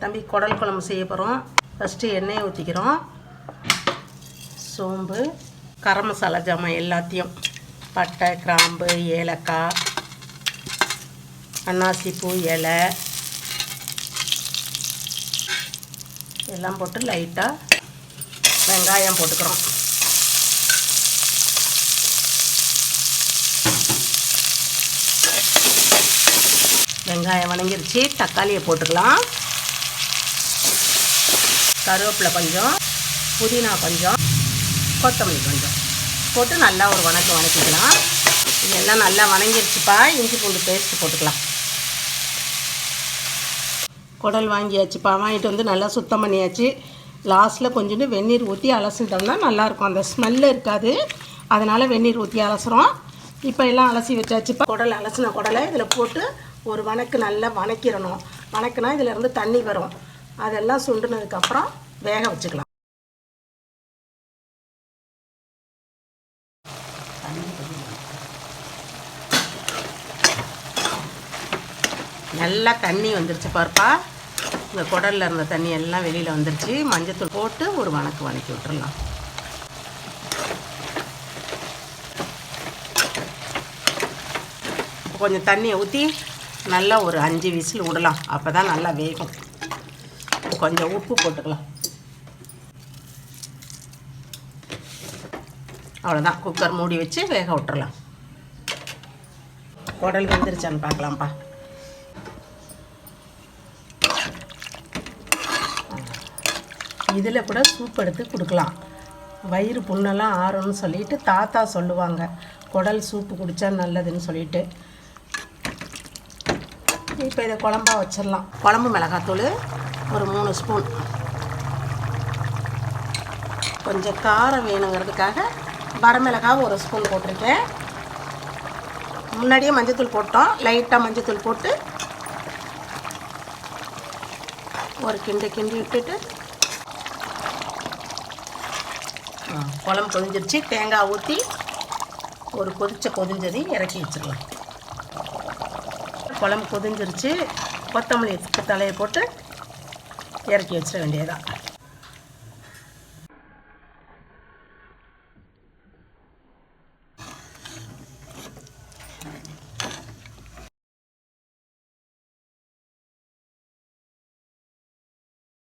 தம்பி குடல் குழம்பு செய்ய போகிறோம். ஃபஸ்ட்டு எண்ணெயை ஊற்றிக்கிறோம். சோம்பு, கரம் மசாலா ஜாமான் எல்லாத்தையும், பட்டை, கிராம்பு, ஏலக்காய், அன்னாசிப்பூ இலை எல்லாம் போட்டு லைட்டாக வெங்காயம் போட்டுக்கிறோம். வெங்காயம் வணங்கிருச்சு. தக்காளியை போட்டுக்கலாம். கருவேப்பிலை கொஞ்சம், புதினா கொஞ்சம், கொத்தமல்லி கொஞ்சம் போட்டு நல்லா ஒரு வணக்கிக்கலாம். இதெல்லாம் நல்லா வணங்கிருச்சுப்பா. இஞ்சி பூண்டு பேஸ்ட்டு போட்டுக்கலாம். குடல் வாங்கியாச்சுப்பா. வாங்கிட்டு வந்து நல்லா சுத்தம் பண்ணியாச்சு. லாஸ்ட்டில் கொஞ்சோண்டு வெந்நீர் ஊற்றி அலசிட்டோம்னா நல்லாயிருக்கும். அந்த ஸ்மெல்லு இருக்காது. அதனால் வெந்நீர் ஊற்றி அலசுகிறோம். இப்போ எல்லாம் அலசி வச்சாச்சுப்பா. குடல் அலசின குடலை இதில் போட்டு ஒரு வணக்கு நல்லா வணக்கிடணும். வணக்குனா இதிலேருந்து தண்ணி வரும். அதெல்லாம் சுண்டுனதுக்கப்புறம் வேக வச்சுக்கலாம். நல்லா தண்ணி வந்துருச்சு பாருப்பா. இந்த குடலில் இருந்த தண்ணி எல்லாம் வெளியில் வந்துருச்சு. மஞ்சத்தூள் போட்டு ஒரு வணக்கி விட்டுறலாம். கொஞ்சம் தண்ணியை ஊற்றி நல்லா ஒரு 5 விசில் விடலாம். அப்போ தான் நல்லா வேகும். கொஞ்சம் உப்பு போட்டுக்கலாம். அவ்வளோதான். குக்கர் மூடி வச்சு வேக விட்டுறலாம். குடல் வெந்துருச்சான்னு பார்க்கலாம்ப்பா. இதில் கூட சூப் எடுத்து கொடுக்கலாம். வயிறு புண்ணெல்லாம் ஆறும்னு சொல்லிட்டு தாத்தா சொல்லுவாங்க. குடல் சூப்பு குடித்தா நல்லதுன்னு சொல்லிட்டு. இப்போ இதை குழம்பா வச்சிடலாம். குழம்பு மிளகாத்தூள் ஒரு 3 ஸ்பூன். கொஞ்சம் காரம் வேணுங்கிறதுக்காக வரமிளகாய் 1 ஸ்பூன் போட்டிருக்கேன். முன்னாடியே மஞ்சத்தூள் போட்டோம். லைட்டாக மஞ்சத்தூள் போட்டு ஒரு கிண்டி விட்டுட்டு குழம்பு கொதிஞ்சிருச்சு. தேங்காய் ஊற்றி ஒரு கொதிஞ்சது இறக்கி வச்சிடலாம். குழம்பு கொதிஞ்சிருச்சு. கொத்தமல்லி தலையை போட்டு இறக்கி வச்சிட வேண்டியதுதான்.